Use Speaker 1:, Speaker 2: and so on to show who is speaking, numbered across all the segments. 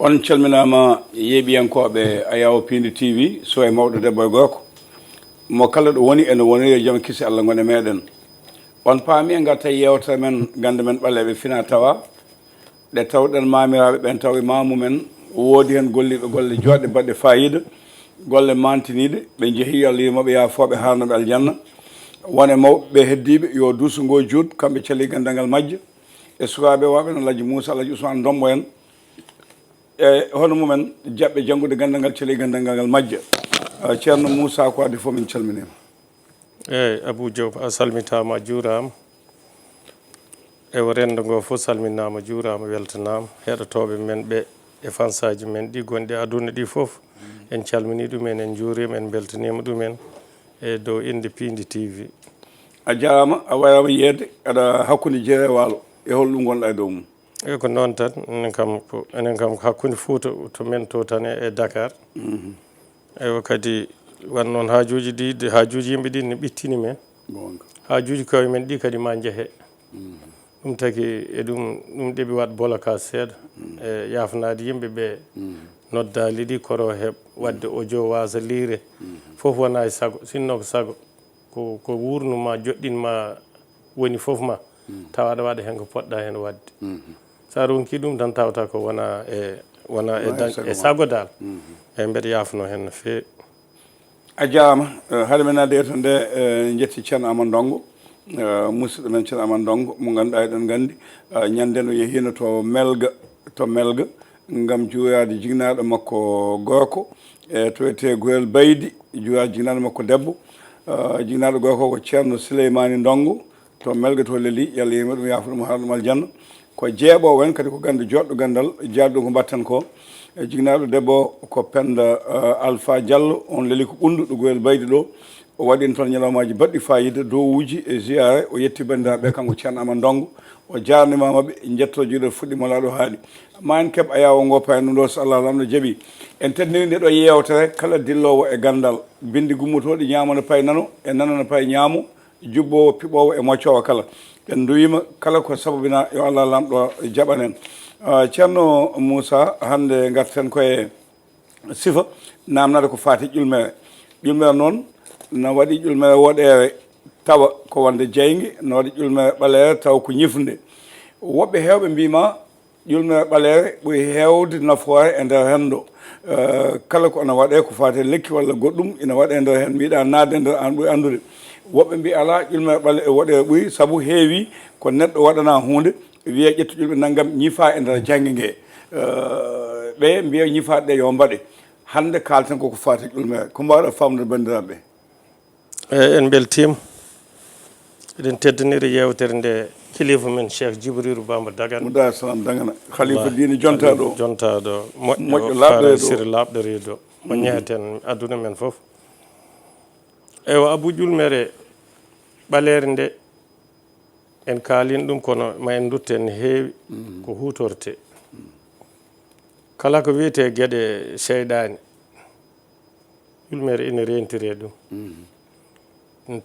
Speaker 1: on calminama yeeɓiyankoɓe ayawo Piindi TV so e mawɗo debbo e gorko mo kala ɗo woni ene woni e joom kisi Allah gone meɗen on paami e garta yewtere men gande men ɓaleɓe fina tawa ɗe tawɗen mamiraɓe ɓen taw e mamumen woodi hen golliɓe golle joɗɗe baɗɗe fayida golle mantiniɗe ɓe jeehi Allah yimaɓe yaafoɓe harnoɓe aljanna wone mawɓe heddiɓe yo duuso ngo juut kamɓe cali gandal ngal majjo e sukaɓe waɓe no Alhaji Moussa Alhaji Ousmane Ndombo en e hono mumen jaɓɓe janngude gandal ngal cali gandal ngal majja Thierno Moussa ko adi fof min calminima
Speaker 2: eyyi Abou Diop a salmitama juurama e rendo ngo fof salminama juurama weltanama heɗotoɓe men ɓe e fansaji men ɗi gonɗi aduna ɗi fof en calmini ɗumen en juurima en beltanima ɗumen e dow inde Piindi TV
Speaker 1: a jarama a wayama yedde aɗa hakkude jeere waalo e holɗum gonɗa e dow mum
Speaker 2: e ko noon tan enen kam hakkude Fouta to men to tan e Dakar eyo kadi wan noon hajuji ɗi hajuji yimɓe ɗi ne ɓittini men hajuji koye men ɗi kadi ma jeehe ɗum tagi e ɗum ɗeɓi wat bolaka seeɗa e yafnade yimɓe ɓe noddali ɗi koro heeb wadde audio wasa liire fof wona e sago sinno ko sago ko wurnuma joɗɗinma woni fof ma tawa aɗa waɗa hen ko poɗɗa hen wadde sa ronki ɗum tan tawata ko wona e sago dal e mbeɗa yafno hen no fewi
Speaker 1: a jarama haade men adde to nde jetti Thierno Amadou Ndongo musidɗo men Thierno Amadou Ndongo mo ganduɗa eɗen gandi ñande no yehino to melga gam juurade jignaɗo makko gorko e to wiyete Goyel Baydi juurade jignaɗo makko debbo jignaɗo gorko ko Thierno Souleymani Ndongo to melga to leeli yalla yima ɗum yafa ɗum haala ɗum aljanna ko jeeɓowo en kadi ko gande joɗɗo gandal jaɗɗo ko mbatten ko e jignaɗo debbo ko Penda Alpha Diallo on leeli ko ɓunduɗo Goyel Baydi ɗo o waɗino toon ñalawmaji baɗɗi fayida dowuji e ziyare o yetti bandiraɓe kanko Thierno Amadou Ndongo o jarnimamaɓe jetto juuɗe fuɗɗima ɗo haaɗi ma en keeɓ ayawo ngo payen ɗum ɗo so Allah lamɗo jaaɓi en teddini nde ɗo yewtere kala dillowo e gandal bindi gummotoɗi ñaamo no paye nano e nano no paye ñaamo jubbowo piɓowo e moccowo kala en duwima kala ko sababina yo Allah lamɗo jaɓanen Thierno Moussa hande garten koye sifa namnade ko fati ƴulmere noon no waɗi ƴulmere woɗere tawa ko wonde jeygue no waɗi ƴulmere ɓalere tawa ko ñifnde woɓɓe hewɓe mbima ƴulmere ɓalere ɓuuri hewde nafoore e nder henndo kala ko ana waɗe ko fate lekki walla goɗɗum ina waɗe e nder hen mbiɗa nadde e nder an ɓuuri andude woɓɓe mbi ala ƴulmere woɗere ɓuuri saabu heewi ko neɗɗo waɗana hunde wiye ƴettu ƴulɓe naggam ñifa e nder janggue ngue ɓe mbiya ñifaɗe ɗe yo mbaɗe hande kalten koko fate ƴulmere ko mbawɗa famde bandiraɓe
Speaker 2: en beltima eɗen teddiniri yewtere nde kilifa men Cheikh Djibril Bamba Dagana
Speaker 1: Moussa Salam Dagana khalifa dine
Speaker 2: jontaɗo moƴƴo sir labɗori ɗo mo ñeheten aduna men foof ewa Abou ƴulmere ɓalere nde en kaalin ɗum kono ma en dutte no heewi ko hutorte kala ko wiyete gueɗe seyɗani ƴulmere ina rentire ɗum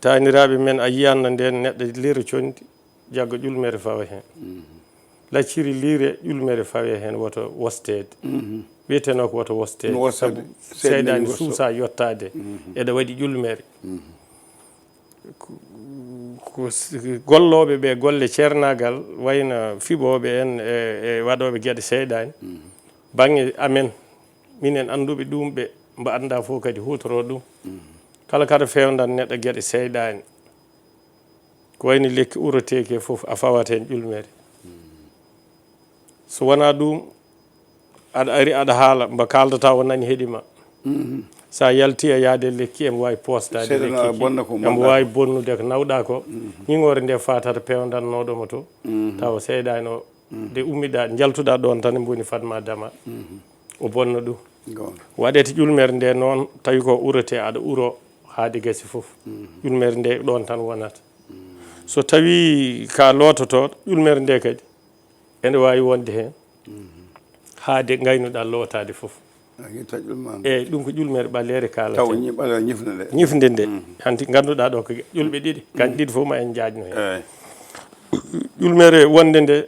Speaker 2: taniraɓe men a yiyanno nden neɗɗo liira condi jaggo ƴulmere fawa hen lacciri liire ƴulmere fawe hen woto wostede wiyeteno ko woto wostede saabu seyɗani suusa yettade eɗa waɗi ƴulmere ko golloɓe ɓe golle ceernagal wayno fiɓoɓe en e waɗoɓe gueɗe seyɗani banggue amen minen anduɓe ɗum ɓe mbo anda fof kadi hutoro ɗum kala kada fewdan neɗɗo gueɗe seyɗani ko wayno lekki uroteki foof a fawat hen ƴulmere so wona ɗum aɗa ari aɗa haala mbo kaldata o nani heeɗima sa yalti e yaade lekki emo wawi postade lekki emo wawi bonnude ko nawɗa ko ñingore nde fatata pewdannoɗoma to tawa seyɗani o nde ummiɗa jaltuɗa ɗon tan e boni fatma dama o bonna ɗum waɗete ƴulmere nde noon tawi ko urote aɗa uro haade gasi foof ƴulmere nde ɗon tan wonata so tawi ka lototoɗo ƴulmere nde kadi ene wawi wonde hen haade gaynuɗa lotade foof eyyi ɗum ko ƴulmere ɓalere kalata ñifde nde hanti ganduɗa ɗo ko ƴulɓe ɗiɗi kañ ɗiɗi fof ma en jajno hen ƴulmere wonde nde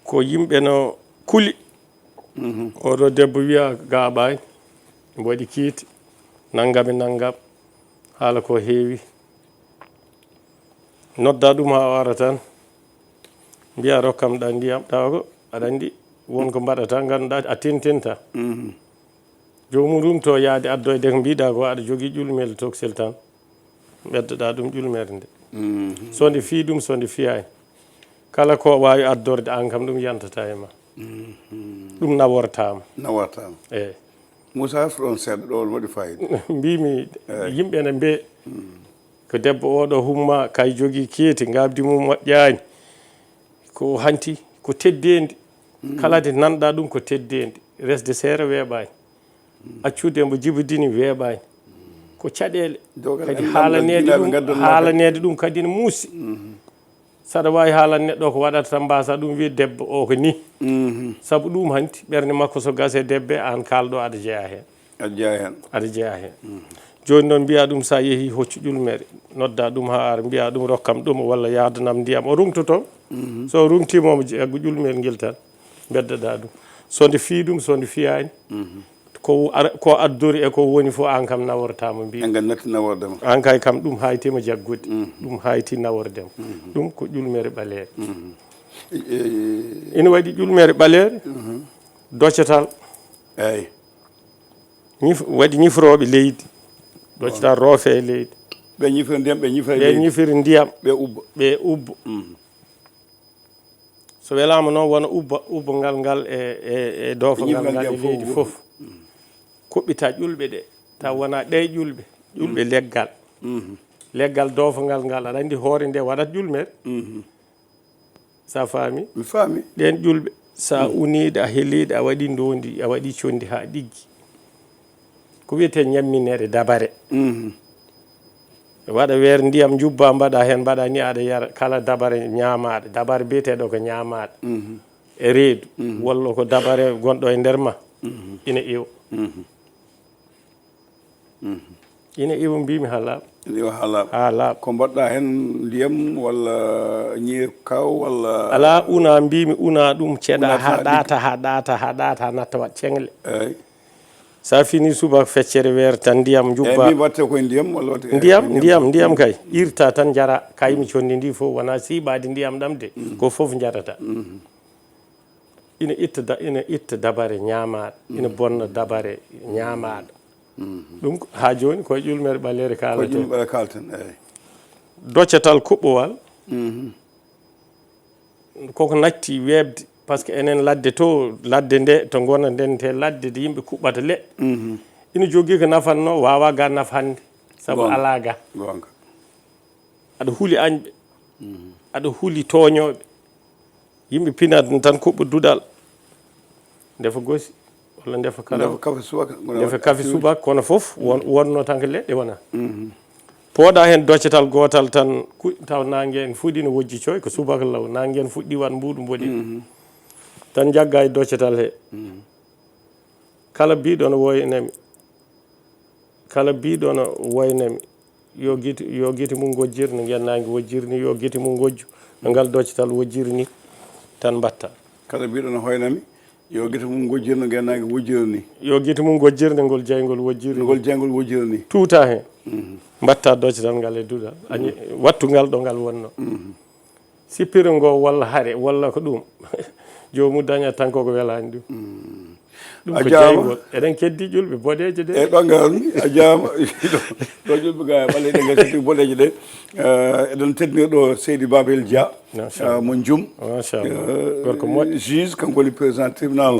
Speaker 2: ko yimɓe no kuli oɗo debbo wiya gaaɓani mbo waɗi kiiti naggam e naggam haala ko heewi nodda ɗum ha o ara tan mbiya rokkam ɗa ndiyam tawa ko aɗa andi wonko mbaɗata ganduɗa a tintinta jomum rumto yaade addoyde ko mbiɗa ko aɗa jogui ƴulmel toksel tan ɓeddoɗa ɗum ƴulmere nde so nde fi ɗum so nde fiyani kala ko wawi addorde an kam ɗum yantata e ma ɗum nawortama eyyi
Speaker 1: Moussa ɗon seeɗa ɗo waɗi fayida
Speaker 2: mbimi yimɓe ne mbe ko debbo oɗo humma kay jogui keeti gabdi mum moƴƴani ko hanti ko teddendi kala de nanɗa ɗum ko teddendi resde seere weeɓani accude mbo jibidini weeɓani ko caɗele kadi haalanede ɗum kadi ne muusi saɗa wawi haalan neɗɗo ko waɗata tan mbasa ɗum wi debbo o ko ni saabu ɗum hanti ɓerde makko so gase debbe an kalɗo aɗa jeeya hen aɗa jeeya hen joni noon mbiya ɗum sa yeehi hoccu ƴulmere nodda ɗum ha ara mbiya ɗum rokkam ɗum walla yahdanam ndiyam o rumtoto so rumtimomo jaggu ƴulmel guel tan beddoɗa ɗum so nde fi ɗum so nde fiyani ko addori e ko woni fo an kam nawortama mbi an kay kam ɗum haytima jaggude ɗum hayti nawordema ɗum ko ƴulmere ɓaleere ina waɗi ƴulmere ɓaleere doccatal
Speaker 1: eyyi
Speaker 2: waɗi ñifroɓe leydi doccatal roofe e leydi
Speaker 1: ɓe ñifira ndiyam
Speaker 2: ɓe ñifira ndiyam
Speaker 1: ɓe
Speaker 2: ubba so welama noon wona ubba ngal e doofangal ngal e leydi foof kuɓɓita ƴulɓe ɗe taw wona ɗe ƴulɓe leggal doofangal ngal aɗa andi hoore nde waɗat ƴulmere sa faami
Speaker 1: mi faami
Speaker 2: ɗen ƴulɓe sa uniɗe a heeliɗe a waɗi ndondi a waɗi condi ha ɗiggi ko wiyete ñamminede dabare waɗa weere ndiyam jubba mbaɗa hen mbaɗa ni aɗa yara kala dabare ñamaɗe dabare biyeteɗo ko ñamaɗe e reedu walla ko dabare gonɗo e nder ma ina iwa ina iwa mbimi ha laaɓa ha laaɓa
Speaker 1: ko mbaɗɗa hen ndiyam walla ñiir kaw walla
Speaker 2: ala una mbimi una ɗum ceeɗa ha ɗata natta wat cengle sa fini subaka feccere weere tan ndiyam jubba
Speaker 1: watte koye ndiyam walla
Speaker 2: ndiyam kay irta tan jara kaymi condi ndi fof wona siɓade ndiyam ɗam de ko foof jarata ina itta dabare ñamaɗo ina bonna dabare ñamaɗo ɗum ha joni koye ƴulmere ɓaleere
Speaker 1: kalten
Speaker 2: doccatal kuɓɓowal koko natti webde par ce que enen ladde to ladde nde to gona ndente ladde de yimɓe kuɓɓata leɗɗe ina jogui ko nafanno wawa ga nafande saabu ala ga aɗa huuli añɓe aɗa huuli toñoɓe yimɓe pinat tan kuɓɓa duɗal ndefa gosi walla ndefa kafe subaka kono foof wonno tan ko leɗɗe wona pooɗa hen doccatal gotal tan taw nangue en fuɗɗi no wojji coy ko subaka law nangue en fuɗɗi wat mbuɗu mboɗi tan jagga e doccatal he kala biɗo no woynami yo guite mum gojjir no guennangue wojjirni yo guite mum gojju no ngal doccatal wojjirni tan mbatta
Speaker 1: kala biɗo no hoynami yo guite mum gojjir no guennangue wojjirni
Speaker 2: yo guite mum gojjirde ngol jeygol wojjirni tuuta hen mbatta doccatal ngal e duɗal wattu ngal ɗo ngal wonno sippiro ngo walla haare walla ko ɗum jomum daña tan koko welani ɗum ko jeygol eɗen keddi ƴulɓe boɗeje ɗe
Speaker 1: e ɗongal a jarama ɗo ƴulɓe ga ɓaleɗe ngal keddi boɗeje ɗe eɗen teddinirɗo Seydi Babel Dia mo Dioum
Speaker 2: gorko moƴƴo
Speaker 1: juge kanko woni président tribunal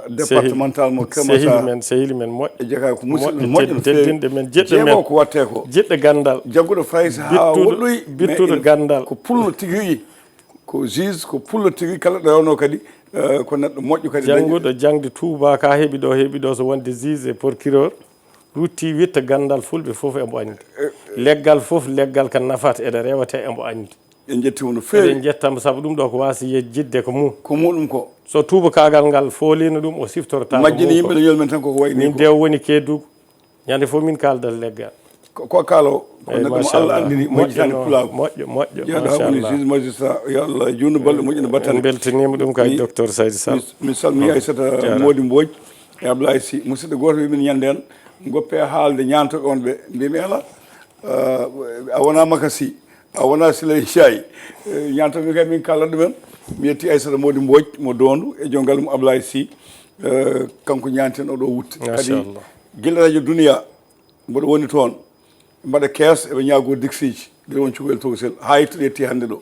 Speaker 1: départemental mo Kermassa
Speaker 2: sehili men moƴƴo
Speaker 1: jeega ko musidɗo moƴƴo
Speaker 2: teddinɗe men jiɗɗo men
Speaker 1: ko watte ko
Speaker 2: jiɗɗo gandal
Speaker 1: jagguɗo faysa ha woɗɗoyi
Speaker 2: bittuɗo gandal
Speaker 1: ko pullo tigui ko juge ko pullo tigui kala ɗo rewno kadi ko neɗɗo moƴƴo kadi
Speaker 2: jangguɗo jangde tubaka heeɓi ɗo so wonde juge et procureur rutti witta gandal fulɓe foof embo andi leggal foof leggal kan nafata eɗa rewate embo andi
Speaker 1: en jettimo no fewi
Speaker 2: en jettamo saabu ɗum ɗo ko wasi jidde ko
Speaker 1: muɗum ko
Speaker 2: so tubakagal ngal folino ɗum o siftorta
Speaker 1: majjini yimɓe ɗo yolmen tan koko wayni
Speaker 2: min dew woni keddugo ñande fof min kaldat leggal
Speaker 1: ko kalo ko neddo Allah andini mojjitani pulaar
Speaker 2: moƴƴo
Speaker 1: jeeɗo hakkude juge magistrat yo Allah junno balɗe moƴƴino battane
Speaker 2: beltanima ɗum kay docteur Saydou Sall
Speaker 1: mi salmi Aissata Mody Mbodj e Ablaye Sy musidɗo goto wimin ñanden goppe haalde ñantoɓe on ɓe mbimi ala a wona makasi a wona Siley Thiaye ñantoɓe kay min kallat ɗumen mi yetti Aissata Mody Mbodj mo dondu e jongal mum Ablaye Sy kanko ñanten oɗo wutte kadi guila radio duniya mboɗo woni toon mbaɗa kees eɓe ñaago dixiji guila won cukalel tokosel ha yettuɗo yetti hannde ɗo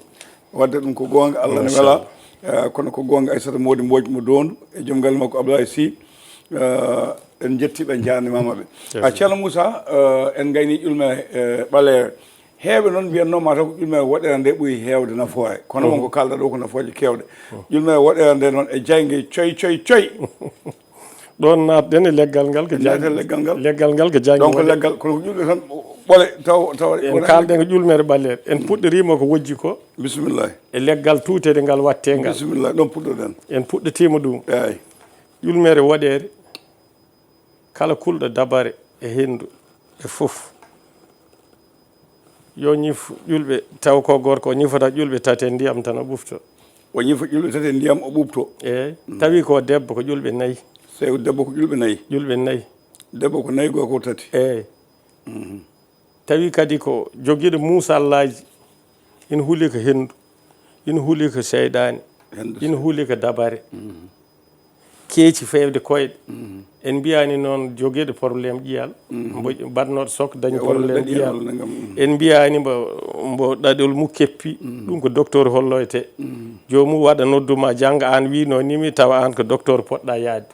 Speaker 1: wadde ɗum ko gonga Allah ne wela kono ko gonga Aissata Mody Mbodj mo dondu e joom galle makko Ablaye Sy en jettiɓe jarnimamaɓe a ceerno Moussa en gayni ƴulme ɓaleere heewɓe noon mbiyatnoma taw ko ƴulme woɗere nde ɓuuri heewde nafoore kono wonko kalɗa ɗo ko nafooje kewɗe ƴulme woɗere nde noon e jaygue coy
Speaker 2: ɗon natɗen e leggal ngal ko leggal ngal ko janggue
Speaker 1: donc leggal kono ko ƴulɓe tan ɓole taw
Speaker 2: en kalɗen ko ƴulmere ɓaleere en puɗɗorima ko wojji ko
Speaker 1: bisimillah
Speaker 2: e leggal tuutede ngal watte ngal
Speaker 1: bisimillah ɗon puɗɗoɗen
Speaker 2: en puɗɗotima ɗum
Speaker 1: eyi
Speaker 2: ƴulmere woɗere kala kulɗo dabare e hendu e fof yo ñif ƴulɓe taw ko gorko o ñifata ƴulɓe tate ndiyam tan o ɓufto
Speaker 1: o ñifa ƴulɓe tate ndiyam o ɓufto
Speaker 2: eyyi tawi ko debbo ko ƴulɓe nayyi
Speaker 1: so debbo ko ƴulɓe nayyi debbo ko nayyi goto ko tati
Speaker 2: eyyi tawi kadi ko joguiɗo muusallaji ina huuli ko hendu ina huuli ko seyɗani ina huuli ko dabare keeci fewde koyɗe en mbiyani noon jogueɗo probléme ƴiyal mbaɗnoɗo sok dañi probléme ƴiyal en mbiyani mbo ɗaɗol mu keppi ɗum ko docteur holloyte jomum waɗa nodduma jangga an wino nimi tawa an ko docteur poɗɗa yaade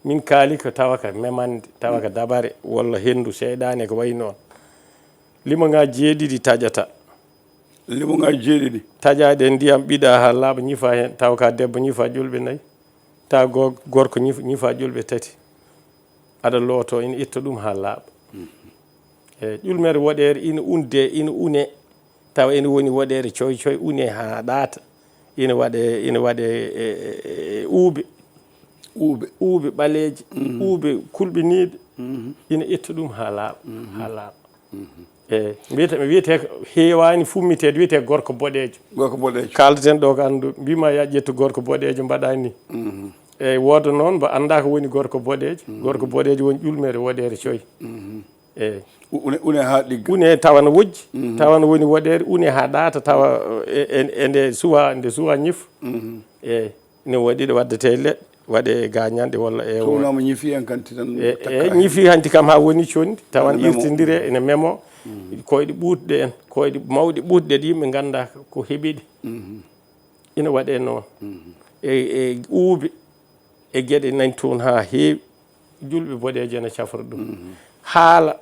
Speaker 2: min kaali ko tawa ka memande tawa ka dabare walla hendu seyɗane ko wayi noon limaŋaji jeeɗiɗi taƴata
Speaker 1: limaŋaji jeeɗiɗi
Speaker 2: taƴaɗe ndiyam ɓiɗa ha laaɓa ñifa hen tawa ka debbo ñifa ƴulɓe nayyi ta gorko ñifa ƴulɓe tati aɗa looto ina itta ɗum ha laaɓa eyyi ƴulmere woɗere ina une tawa ina woni woɗere coy une ha ɗaata ina waɗe uuɓe ɓaleeje uuɓe kulɓiniɗe ina itta ɗum ha laaɓa eyyi mi wiyete ko heewani fummitede wiyete gorko boɗejo kaldaten ɗo ko andu mbima ya ƴettu gorko boɗejo mbaɗa ni eyyi wooda noon mbo anda ko woni gorko boɗejo woni ƴulmere woɗere coy eyyi
Speaker 1: une ha ɗigga
Speaker 2: une tawa no wojji tawa no woni woɗere une ha ɗaata tawa nde suwa ñif eyyi ne waɗi ɗo waddete leɗɗe waɗe gañanɗe walla
Speaker 1: ewnama ñifi en kanti tan
Speaker 2: eyyi ñifi hanti kam ha woni condi tawan irtidire ene memo koyɗe ɓuutɗe en koyɗe mawɗe ɓuutɗe ɗe yimɓe ganda ko heeɓiɗe ina waɗe noon e uuɓe e gueɗe nani toon ha heewi julɓe boɗejo ene cafra ɗum haala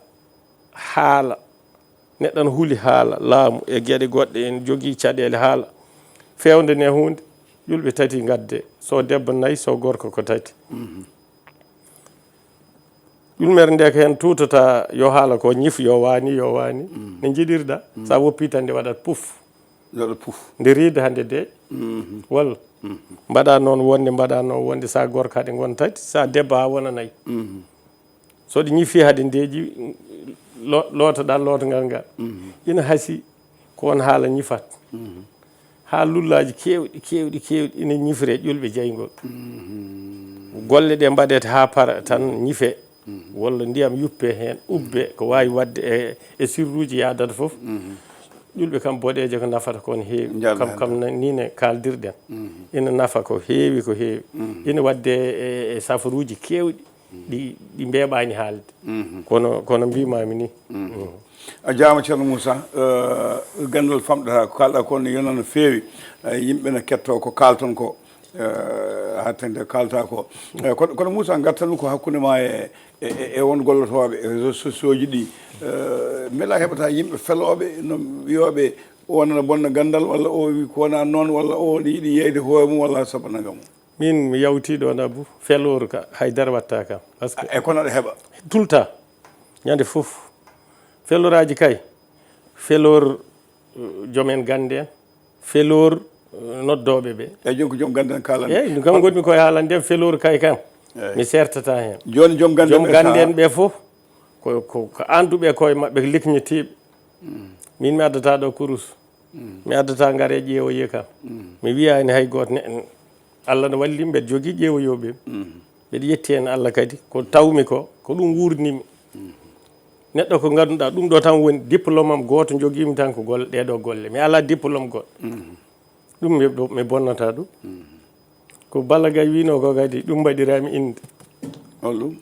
Speaker 2: neɗɗo ne huuli haala laamu e gueɗe goɗɗe en jogui caɗele haala fewde ne hunde julɓe tati gadde so debbo nayyi so gorko ko tati ƴulmere nde ko hen tutata yo haala ko ñif yo wani ne jiɗirɗa sa woppi tan nde waɗat puuf nde riida hande de walla mbaɗa noon wonde sa gorko haɗe gon tati sa debbo ha wona nayyi so ɗi ñifi haɗe ndeeƴi lootoɗa lootogal ngal ina haasi ko won haala ñifat ha lullaji kewɗi ina ñifre ƴulɓe jeygol golle ɗe mbaɗete ha para tan ñife walla ndiyam yuppe hen ubbe ko wawi wadde e sirruji yadata foof ƴulɓe kam boɗejo ko nafata ko ne heewi kam nine kaldirɗen ina nafa ko heewi ina wadde e safaruji kewɗi ɗi mbeɓani haalde kono mbimami ni
Speaker 1: a jaama ceerno Moussa gandal famɗata ko kalɗa ko ne yonano feewi yimɓe ne ketto ko kalton ko hattande kalta ko kono Moussa gartanu ko hakkude ma e won gollotoɓe e réseaux sociaux ji ɗi mbeɗa heɓata yimɓe feloɓe no wiyoɓe o wonana bonna gandal walla o wi ko wona noon walla o ne yiiɗi yeyde hoore mum walla sabanagam
Speaker 2: min mi yawtiɗo on Abou feloru ka haydara watta kam par ce que
Speaker 1: e kono aɗa heeɓa
Speaker 2: tout le temps ñande foof feloraji kay felor joomen gande en felor noddoɓe ɓe
Speaker 1: eyyi joni ko joom gande en kalani
Speaker 2: eyyi ɗum kam gonmi koye haalande feloru kay kam mi sertata hen
Speaker 1: joni joom gande
Speaker 2: en ɓe foof ko anduɓe koye maɓɓe likñitiɓe min mi addata ɗo kurus mi addata ngare ƴeewoye kam mi wiyani hay goto Allah ne walli mbeɗa jogui ƴeewoyoɓe mbeɗa yetti hen Allah kadi ko tawmi ko ɗum wurnimi neɗɗo ko ganduɗa ɗum ɗo tan woni diplôme am goto joguimi tan ko golle ɗeɗo golle mi ala diplôme goɗɗo ɗum mi bonnata ɗum ko Balla Gaye wino ko kadi ɗum waɗirami inde
Speaker 1: holɗum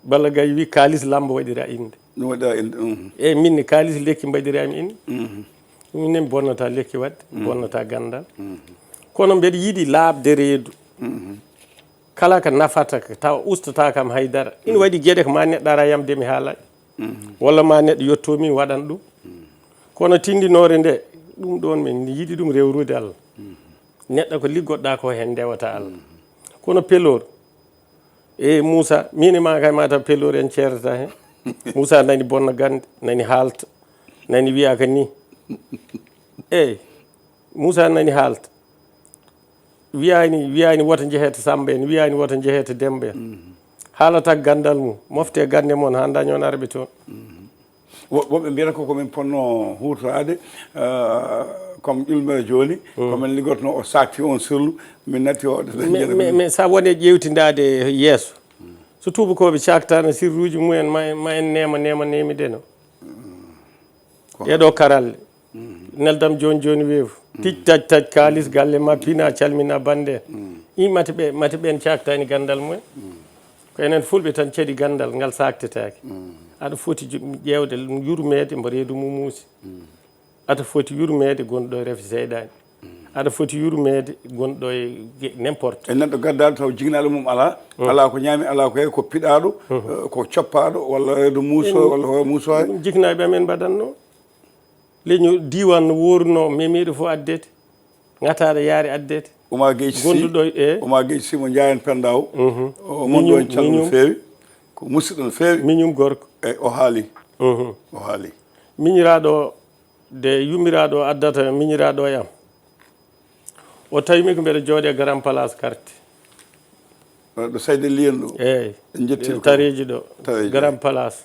Speaker 2: Balla Gaye wi kalis lamba waɗira inde
Speaker 1: ɗum waɗira inde
Speaker 2: eyyi minne kalis lekki mbaɗirami inde ɗum ne mi bonnata lekki wadde bonnata gandal kono mbeɗa yiiɗi laabde reedu kala ko nafata taw ustata kam haydara ina waɗi gueɗe ko ma neɗɗo ara yamde mi haalaɗe walla ma neɗɗo yettomin waɗan ɗum kono tindinore nde ɗum ɗon min yiiɗi ɗum rewrude Allah neɗɗo ko liggoɗɗa ko hen ndewata Allah kono pelor Moussa mini ma kay mata pelor en ceerata hen Moussa nani bonna gande nani haalta nani wiya ka ni Moussa nani haalta wiyani woto jeehete Samba en wiyani woto jeehete Demba en haalata gandal mum mofte gande moon ha dañon arɓe toon
Speaker 1: woɓɓe mbiyata ko komin ponno hutorade comme ƴulmere joni komin liggotno o sakti on sirlu min natti oɗe
Speaker 2: mais sa woni ƴewtidade yeeso so tubakoɓe caktano sirruji mumen ma en nema nemiɗeno ɗeɗo karalle neldam joni weefu tic taj kalis galle ma pina calmina bande i mate ɓen caktani gandal mumen ko enen fulɓe tan caɗi gandal ngal saktetake aɗa foti ƴewde yurmede mbo reedu mum muusi aɗa foti yurmede gonɗo e refe seyɗani aɗa foti yurmede gonɗo e n'importe
Speaker 1: e neɗɗo gaddaɗo taw jignaɗo mum ala ko ñaami ala ko ko piɗaɗo ko coppaɗo walla reedu muuso walla hoye muuso hay
Speaker 2: ɗum jiknaɓe amen mbaɗanno leñu diwan no woruno memiɗo fof addete gataɗo yaari addete
Speaker 1: Oumar Gueye
Speaker 2: gonduɗo
Speaker 1: Oumar Gueye si mo jayen penda o mon ɗo en calno no feewi ko musidɗo no feewi
Speaker 2: miñum gorko
Speaker 1: eyyi o haali o haali
Speaker 2: miñiraɗo de yummiraɗo addata miñiraɗo e am o tawimi ko mbeɗa jooɗe Grand Place carte
Speaker 1: ɗo sayde liyen ɗo
Speaker 2: eyyi
Speaker 1: jetti
Speaker 2: tareji ɗo Grand Place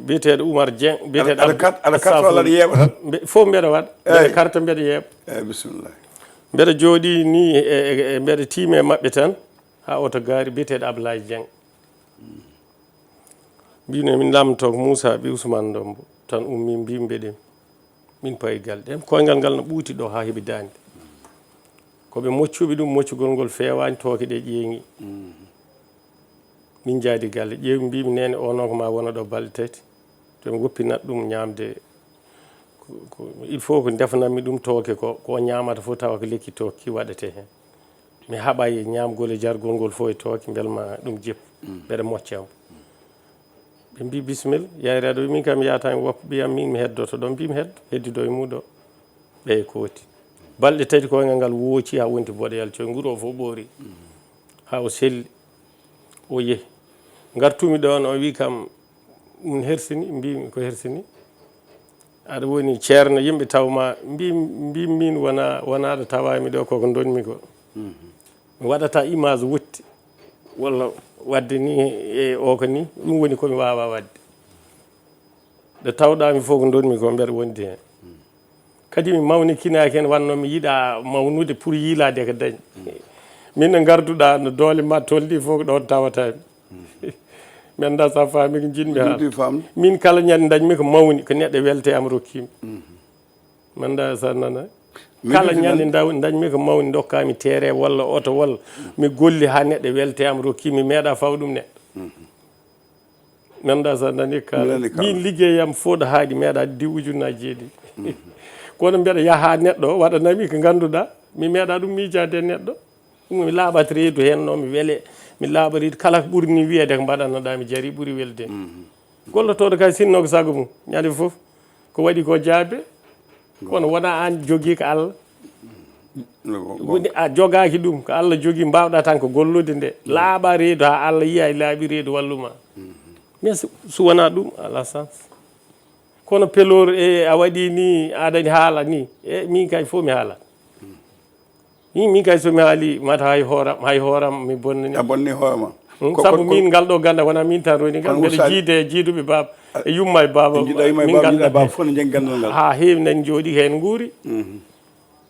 Speaker 2: biyeteɗo Oumar Dieng biyeteɗo
Speaker 1: aɗa carte walla aɗa yeeɓa tan
Speaker 2: fof mbeɗa waɗa mbeɗa carte mbeɗa yeeɓa
Speaker 1: eyyi bisimillah
Speaker 2: mbeɗa jooɗi ni mbeɗa tiime maɓɓe tan ha oto gaari biyeteɗo Ablaye Dieng mbino min lamto ko Moussa ɓe Ousmane Ndombo tan ummi mbimɓe min payi galɗe koyngal ngal no ɓuuti ɗo ha heeɓi dande koɓe moccuɓe ɗum moccugol ngol fewani tooke ɗe ƴeeŋi min jaadi galle ƴeewi mbimi nene ono ko ma wona ɗo balɗe tati to mi woppinat ɗum ñamde il faut ko defananmi ɗum tooke ko ñamata fof tawa ko lekki tooki waɗete hen mi haɓa e ñamgol e jargol ngol fof e tooke belma ɗum jeppu mbeɗa moccamo ɓe mbi bisimilla yayreɗo min kam yatami woppa ɓiyam min mi heddoto ɗo mbimi heddido e muɗo ɓe kooti balɗe tati koyngal ngal wooci ha wonti boɗeyal coy nguro o fof ɓoori ha o selli o yeehi gartumi ɗon o wi kam ɗum hersini mbimi ko hersini aɗa woni ceerno yimɓe tawma mbimi min wona ɗo tawami ɗo koko donmi ko mi waɗata image wutte walla wadde ni e o ko ni ɗum woni komi wawa wadde ɗo tawɗami fof ko donmi ko mbeɗa wondi hen kadi mi mawnikinaki hen wanno mi yiiɗa mawnude pour yiilade ko dañi min no garduɗa no doole ma tolni fof ko ɗon tawatami mi anda sa faami ko jinmi ha min kala ñande dañmi ko mawni ko neɗɗo welte am rokkimi mi anda sa nana kala ñande dañmi ko mawni dokkami teere walla oto walla mi golli ha neɗɗo welte am rokkimi meeɗa faw ɗum neɗɗo mi anda sa nani kala min liggeyam fof ɗo haaɗi meeɗa di ujunnaji 7 kono mbeɗa yaha neɗɗo waɗanami ko ganduɗa mi meeɗa ɗum miijade neɗɗo ɗum mi laaɓat reedu hen no mi weele mi laaɓa reedu kala ko ɓuuri ni wiyede ko mbaɗannoɗa mi jaari ɓuuri welde gollotoɗo kay sinno ko saago mum ñande foof ko waɗi ko jaabe kono wona an jogui ko Allah woni a jogaki ɗum ko Allah jogui mbawɗa tan ko gollude nde laaɓa reedu ha Allah yiya laaɓi reedu walluma mais so wona ɗum ala sens kono pelor a waɗi ni aɗani haala ni min kay fof mi haala min kay somi haali mata hay hooram mi bonnani
Speaker 1: a bonni hoorema
Speaker 2: sabu min ngal ɗo ganda wona min tan roni ngal mbeɗa jiide jiiduɓe baba e yumma e baba min ganduɗa
Speaker 1: fof ne janggi gandal ngal
Speaker 2: ha heewi nani jooɗi hen guuri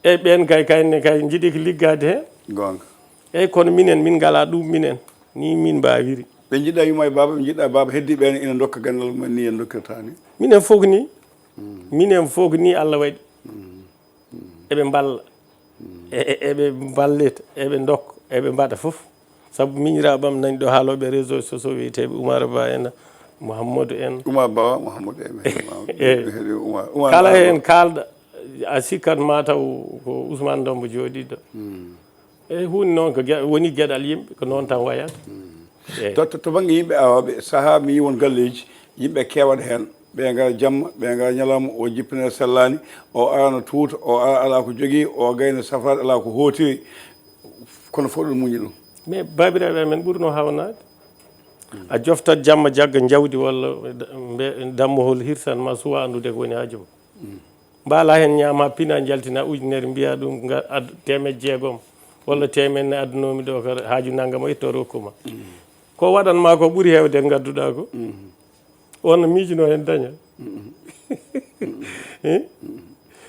Speaker 2: eyyi ɓen kayne kay jiiɗi ko liggade hen
Speaker 1: gonga
Speaker 2: eyyi kono minen min ngala ɗum minen ni min mbawiri
Speaker 1: ɓe jiɗɗa yumma e baba ɓe jiɗɗa baba heddi ɓen ina dokka gandal mumen ni en dokkirta ni
Speaker 2: minen fof ni Allah waɗi eɓe mballa eɓe ballita eɓe dokka eɓe mbaɗa fof saabu miñiraɓam nani ɗo haaloɓe réseau sociaux wiyeteɓe Oumar Ba en Mouhamadou en
Speaker 1: Oumar Ba Mouhamadou en
Speaker 2: kala hen kalɗa a sikkat mataw ko Ousmane Dombo jooɗiɗo eyyi hunde noon ko woni gueɗal yimɓe ko noon tan wayata
Speaker 1: to banggue yimɓe awaɓe saaha mi yi won galleji yimɓe kewat hen ɓe gara jamma ɓe gara ñalawma o jippine sellani o arano tuuta o ara ala ko jogui o gayno safrade ala ko hootiri kono fof ɗum muñi ɗum
Speaker 2: mais babiraɓe amen ɓurno hawnade a joftat jamma jagga jawdi walla dammohol hirsan ma suwa andude ko woni haaju ma mbala hen ñaama pina jaltina ujunere mbiya ɗum temed jeegom walla temen ne addunomi ɗo ko haaju naggam o itto rokkuma ko waɗanma ko ɓuuri hewde gadduɗa ko on no miijino hen daña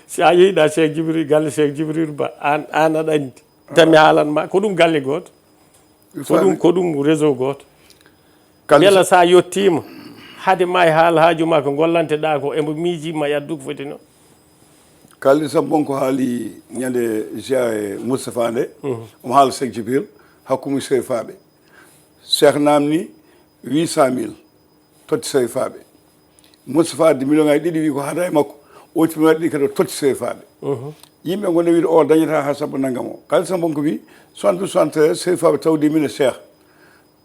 Speaker 2: si a yeehiɗa Cheikh Djibril galle Cheikh Djibril Ba an aɗa andi tami haalanma ko ɗum galle goto ko ɗum réseau goto beela sa yettima haade ma e haal haaju ma ko gollanteɗa ko embo miijima yaddu ko foti noon
Speaker 1: kalli sam bonko haali ñande ja Moustapha nde omo haala Cheikh Djibril hakkumu serifaɓe Cheikh namni 800 000 totti serifaɓe Moustapha de million ngaji ɗiɗi wi ko haada e makko o timminaɗi ɗi kadi totti serifaɓe yimɓe gonɗe wiide o dañata ha sabbo naggam o kalli sam bonko wi 72 serifaɓe tawdi min e Cheikh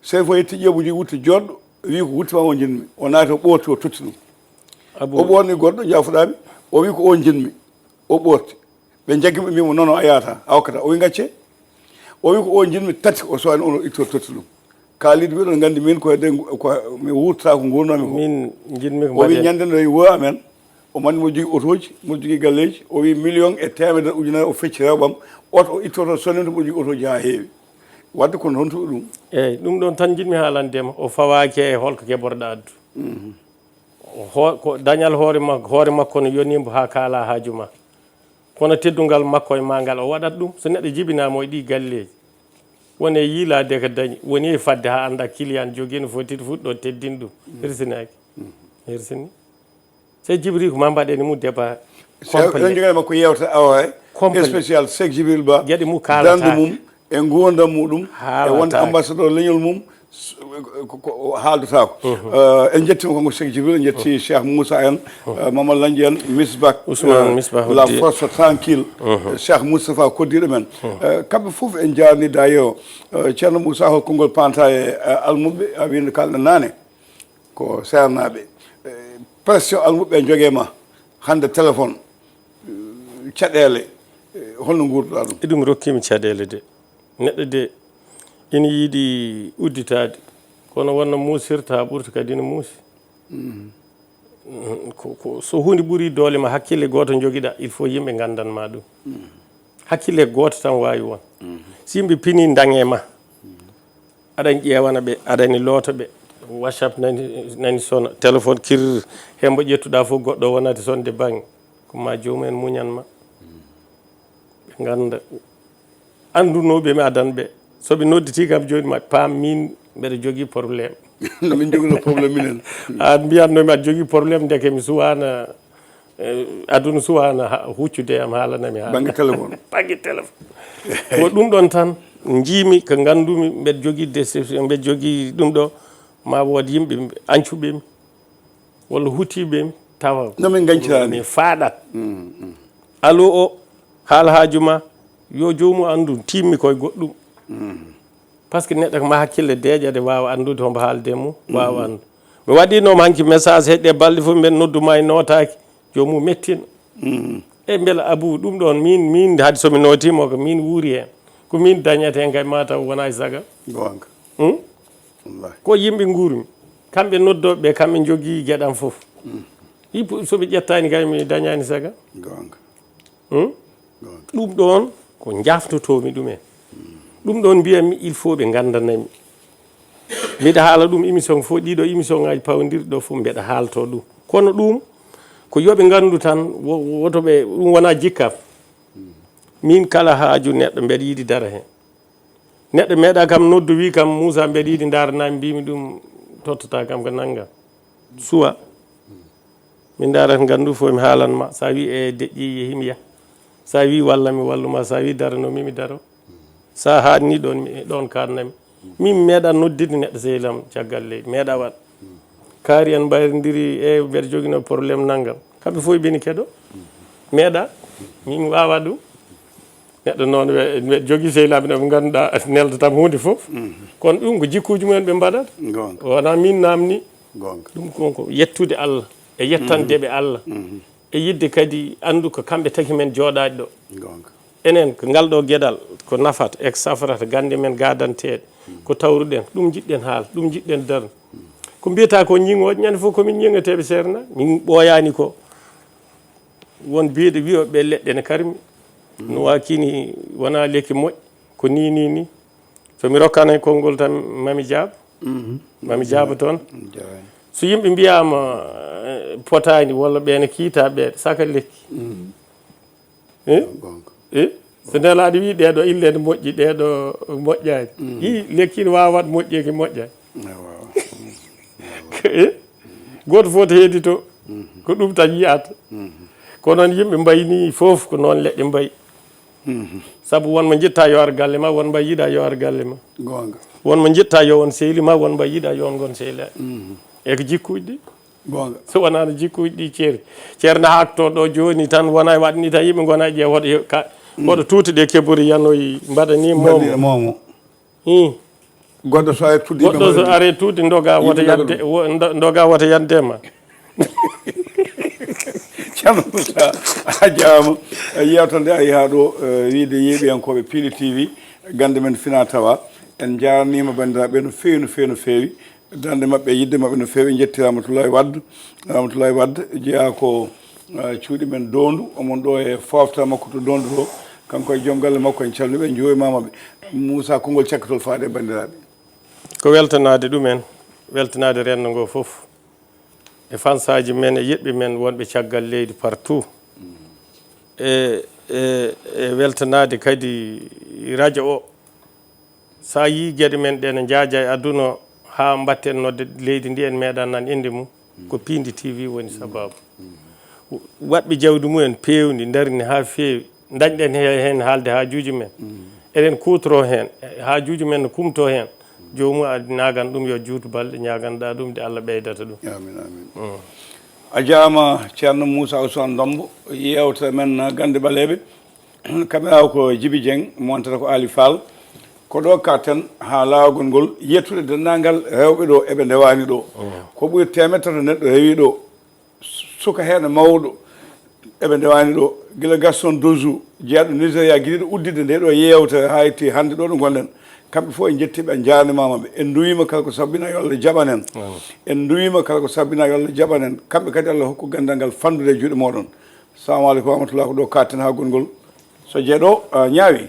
Speaker 1: Cheikh fo yetti ƴeeɓuji wutte joɗɗo wi ko wuttima o jinmi o naati o ɓoorti o totti ɗum o ɓorni goɗɗo jafuɗami o wi ko o jinmi o ɓoorti ɓe jaggimo mbimo noon a yahata a hokkata o wi gacce o wi ko o jinmi tati o sowani ono itto totti ɗum kaalide wiɗon gandi min ko mi wurtata ko gurnami ko
Speaker 2: min jinmi ko
Speaker 1: o wi ñande no wo amen o mandi mo jogui otoji mo jogui galleji o wi million e temedere ujunere o fecci rewɓam oto o ittoto sonimde mo jogui otoji ha heewi wadde kono honto ɗum
Speaker 2: eyyi ɗum ɗon tan jinmi haalandema o fawaki e holko keɓorɗa addu ko dañal hoore makko no yonimo ha kaala haaju ma kono teddungal makko e ma ngal o waɗat ɗum so neɗɗo jibinama e ɗi galleji woni e yiilade ko dañi woni e fadde ha anda client jogui no foti fuɗɗo teddin ɗum hirsinaki hirsini Cheikh Djibril ko ma mbaɗeni mum débat
Speaker 1: jogani makko yewta awa e spécial Cheikh Djibril Ba
Speaker 2: gueɗe mum
Speaker 1: kalata dande mum e gurdam muɗum e wonde ambassadeur leñol mum haaldata ko en jettimo konko Cheikh Djibril en jetti Cheikh Moussa en Mamadou Lanji en Misbah
Speaker 2: Ousmane
Speaker 1: la force tranquille Cheikh Moustapha koddiɗo men kamɓe foof en jarnida yo Thierno Moussa hol konngol panta e almuɓe a wino kalɗo nane ko sernaɓe pression almuɓe e joguema hande téléphone caɗele holno gurduɗa ɗum
Speaker 2: ɗum rokkimi caɗele de neɗɗo de ina yiiɗi udditade kono wonno muusirta ɓurta kadi no muusi so hunde ɓuuri doole ma hakkille goto joguiɗa il faut yimɓe gandanma ɗum hakkille goto tan wawi won si yimɓe pini daŋe ma aɗani ƴewana ɓe aɗani loota ɓe whatsapp nani sona téléphone kirir hembo ƴettuɗa fof goɗɗo wonade sonde banggue koma jomumen muñanma ɓe ganda andunoɓe mi adanɓe soɓe nodditi kam joni ma paam min mbeɗa jogui probléme
Speaker 1: no min joguino probléme minen
Speaker 2: a mbiyatnomi aɗa jogui probléme deke mi suwana aduna suwana huccude am haalanami
Speaker 1: banggue téléphone
Speaker 2: banggue téléphone ko ɗum ɗon tan jiimi ko gandumi mbeɗa jogui déception mbeɗa jogui ɗum ɗo ma wood yimɓe ancuɓemi walla hutiɓemi tawa
Speaker 1: nomin gañcirani
Speaker 2: mi faaɗat allo o haala haaju ma yo jomum andu timmi koye goɗɗum par ce que neɗɗo ko ma hakkille deeƴade wawa andude hombo haalde mum wawa andu mi waɗinoma hanki message heɗɗe balɗe fof mbeɗa nodduma e notaki jomum mettina e beela abou ɗum ɗon min haade somi notimo ko min wuuri hen ko min dañete hen kay mataw wona e saga
Speaker 1: gonga
Speaker 2: ko yimɓe gurmi kamɓe noddoɓeɓe kamɓe jogui gueɗam foof soɓe ƴettani kay mi dañani saga
Speaker 1: gonga
Speaker 2: ɗum ɗon ko jaftotomi ɗumen ɗum ɗon mbiyatmi il faut ɓe gandanami mbiɗa haala ɗum émission fof ɗiɗo émission ngaji pawodirɗi ɗo fof mbiɗa haalto ɗum kono ɗum ko yoɓe gandu tan wotoɓe ɗum wona jikkam min kala haaju neɗɗo mbeɗa yiiɗi dara hen neɗɗo meeɗa kam noddu wi kam Moussa mbeɗa yiiɗi daranami mbimi ɗum tottata kam ko naggam suwa min darata gandu fof mi haalanma sa wi e deƴƴi yehimi yah sa wi walla mi walluma sa wi daranomi mi daro sa haadni ɗon ɗon karnami min meeɗa noddide neɗɗo sehilam caggal leydi meeɗa waɗ kaari en mbayrodiri e mbeɗa joguino probléme naggam kamɓe fof beni keeɗo meeɗa min wawa ɗum neɗɗo noon ɓe jogui sehilaɓe ɗo ɓe ganduɗa neldatam hunde foof kono ɗum ko jikkuji mumen ɓe mbaɗata wona min namni ɗum konko yettude Allah e yettandeɓe Allah e yidde kadi andu ko kamɓe tagi men jooɗaɗe ɗo enen ko ngal ɗo gueɗal ko nafata e ko safrata gande men gadanteɗe ko tawruɗen ɗum jiɗɗen haal ɗum jiɗɗen darde ko mbiyata ko ñiŋoje ñande fof komin ñiŋateɓe serna min ɓooyani ko won biyeɗo wiyoɓe leɗɗe ne karmi no wakini wona lekki moƴƴi ko ni somi rokkana konngol tan mami jaaba toon so yimɓe mbiyama potani walla ɓene kiita ɓeɗe saka lekki so nelaɗo wi ɗeɗo ille ne moƴƴi ɗeɗo moƴƴani yi lekki ne wawa wat moƴƴi ki moƴƴani goto fof to heedito ko ɗum tan yiyata ko noon yimɓe mbayni foof ko noon leɗɗe mbayi saabu wonmo jitta yo ar galle ma wonmo yiiɗa yo ar galle ma wonmo jitta yo won sehli ma wonmo yiiɗa yo on gon sehli e ko jikkuji ɗi so wonano jikkuji ɗi ceerno hakto ɗo joni tan wona waɗni tan yimɓe gona ƴeew hoɗo tuuti ɗe kebbori yanoyi mbaɗani momo
Speaker 1: goɗɗo so ari tuddi
Speaker 2: goɗɗo so ari tuddi doga woto yadde ma
Speaker 1: ceerno Moussa a jarama yewta nde a yaha ɗo wiide yeeɓiyankoɓe Piindi TV gande men fina tawa en jarnima bandiraɓe no fewi dande mabɓe yidde mabɓe no fewi jetti Ramatoulaye Wade jeeya ko cuuɗi men dondu omon ɗo e fofta makko to dondu ɗo kanko e joom galle makko en calmiɓe en juromamaɓe Moussa konngol cakkatol faade bandiraɓe
Speaker 2: ko weltanade ɗumen weltanade rendo ngo foof e fansaji men e yiɗɓe men wonɓe caggal leydi partout e weltanade kadi radio o sa yi gueɗe men ɗe ne jaaja e aduna ha mbatten nodde leydi ndi en meeɗa nan inde mum ko Piindi TV woni sababu waɗɓe jawdi mumen pewndi darini ha fewi dañɗen hen haalde hajuji men eɗen kutoro hen hajuji men no kumto hen jomum a nagan ɗum yo juutu balɗe ñaganɗa ɗum de Allah ɓeydata ɗum
Speaker 1: amin a jarama ceerno Moussa Ousmane NDOMMBO yewta men gande ɓaleɓe kamera ko Djiby Dieng montata ko Ali Fall ko ɗo katen ha lawol ngol yettude dendagal rewɓe ɗo eɓe ndewani ɗo ko ɓuuri temettata neɗɗo rewi ɗo suka hen mawɗo eɓe ndewani ɗo guila Gaston Dozou jeeyaɗo Nigéria guiɗiɗo uddide nde ɗo yewtere ha yetti hande ɗo ɗo gonɗen kamɓe fof en jettiɓe en jarnimamaɓe en duwima kala ko sabbina yo Allah jaɓanen en duwima kala ko sabbina yo Allah jaɓanen kamɓe kadi Allah hokku gandal ngal fandude e juuɗe moɗon salamu aleykum wa rahmatullah ko ɗo katen ha gongol so jeeɗo ñaawi